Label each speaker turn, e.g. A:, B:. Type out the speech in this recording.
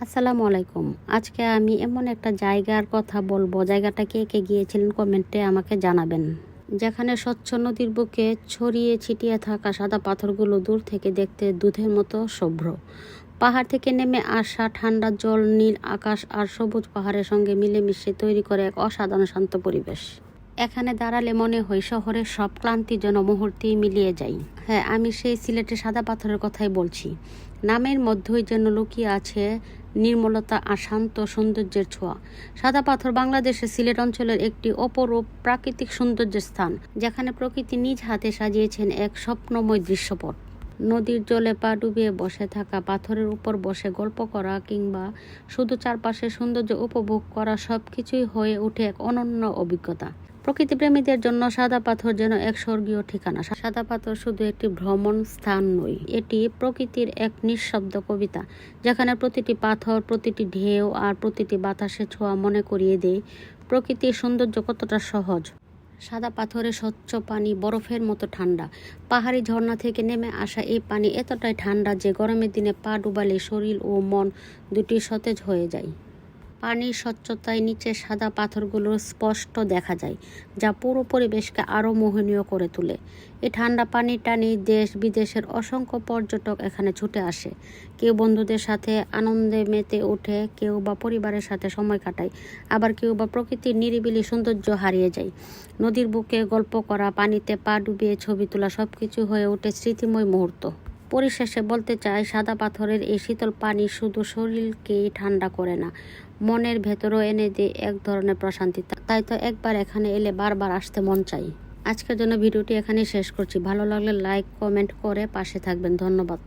A: আসসালামু আলাইকুম। আজকে আমি এমন একটা জায়গার কথা বলবো, জায়গাটা কে কে গিয়েছিলেন কমেন্টে আমাকে জানাবেন। যেখানে স্বচ্ছ নদীর বুকে ছড়িয়ে ছিটিয়ে থাকা সাদা পাথরগুলো দূর থেকে দেখতে দুধের মতো শুভ্র। পাহাড় থেকে নেমে আসা ঠান্ডা জল, নীল আকাশ আর সবুজ পাহাড়ের সঙ্গে মিলেমিশে তৈরি করে এক অসাধারণ শান্ত পরিবেশ। এখানে দাঁড়ালে মনে হয় শহরের সব ক্লান্তি যেন মুহূর্তেই মিলিয়ে যায়। হ্যাঁ, আমি সেই সিলেটের সাদা পাথরের কথাই বলছি। নামের মধ্যেই যেন লুকিয়ে আছে নির্মলতা আর শান্ত সৌন্দর্যের ছোঁয়া। সাদা পাথর বাংলাদেশের সিলেট অঞ্চলের একটি অপরূপ প্রাকৃতিক সৌন্দর্যের স্থান, যেখানে প্রকৃতি নিজ হাতে সাজিয়েছেন এক স্বপ্নময় দৃশ্যপট। নদীর জলে পা ডুবিয়ে বসে থাকা, পাথরের উপর বসে গল্প করা কিংবা শুধু চারপাশের সৌন্দর্য উপভোগ করা, সব কিছুই হয়ে ওঠে এক অনন্য অভিজ্ঞতা। প্রকৃতিপ্রেমীদের জন্য সাদা পাথর যেন এক স্বর্গীয় ঠিকানা। সাদা পাথর শুধু একটি ভ্রমণ স্থান নয়, এটি প্রকৃতির এক নিঃশব্দ কবিতা, যেখানে প্রতিটি পাথর, প্রতিটি ঢেউ আর প্রতিটি বাতাসের ছোঁয়া মনে করিয়ে দেয় প্রকৃতির সৌন্দর্য কতটা সহজ। সাদা পাথরের স্বচ্ছ পানি বরফের মতো ঠান্ডা। পাহাড়ি ঝর্ণা থেকে নেমে আসা এই পানি এতটাই ঠান্ডা যে গরমের দিনে পা ডুবালে শরীর ও মন দুটি সতেজ হয়ে যায়। পানির স্বচ্ছতায় নিচে সাদা পাথরগুলো স্পষ্ট দেখা যায়, যা পুরো পরিবেশকে আরও মোহনীয় করে তোলে। এই ঠান্ডা পানির টানে দেশ বিদেশের অসংখ্য পর্যটক এখানে ছুটে আসে। কেউ বন্ধুদের সাথে আনন্দে মেতে ওঠে, কেউ বা পরিবারের সাথে সময় কাটায়, আবার কেউ বা প্রকৃতির নিরিবিলি সৌন্দর্য হারিয়ে যায়। নদীর বুকে গল্প করা, পানিতে পা ডুবিয়ে ছবি তোলা, সবকিছু হয়ে ওঠে স্মৃতিময় মুহূর্ত। পরিশেষে বলতে চাই, সাদা পাথরের এই শীতল পানি শুধু শরীরকেই ঠান্ডা করে না, মনের ভেতরও এনে দেয় এক ধরনের প্রশান্তি। তাই তো একবার এখানে এলে বারবার আসতে মন চাই। আজকের জন্য ভিডিওটি এখানেই শেষ করছি। ভালো লাগলে লাইক, কমেন্ট করে পাশে থাকবেন। ধন্যবাদ।